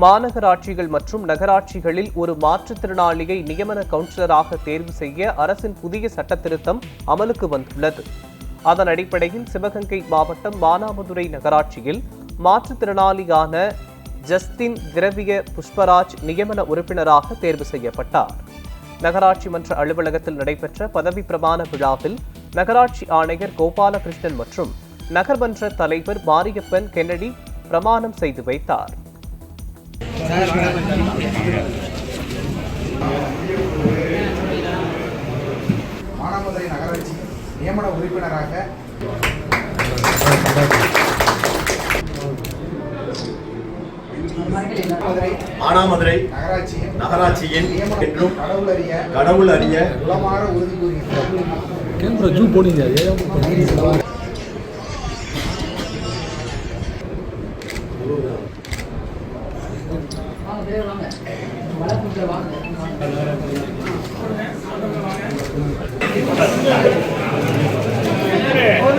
மாநகராட்சிகள் மற்றும் நகராட்சிகளில் ஒரு மாற்றுத்திறனாளியை நியமன கவுன்சிலராக தேர்வு செய்ய அரசின் புதிய சட்டத்திருத்தம் அமலுக்கு வந்துள்ளது. அதன் அடிப்படையில் சிவகங்கை மாவட்டம் மானாமதுரை நகராட்சியில் மாற்றுத்திறனாளியான ஜஸ்டின் திரவிய புஷ்பராஜ் நியமன உறுப்பினராக தேர்வு செய்யப்பட்டார். நகராட்சி மன்ற அலுவலகத்தில் நடைபெற்ற பதவி பிரமாண விழாவில் நகராட்சி ஆணையர் கோபாலகிருஷ்ணன் மற்றும் நகர்மன்ற தலைவர் மாரியப்பன் கென்னடி பிரமாணம் செய்து வைத்தார். மானாமதுரை நகராட்சி நியமன உறுப்பினராக மானாமதுரை நகராட்சியின் என்றும் கடவுள் அறிய உளமாற உறுதி கூறுகிறார். வாங்க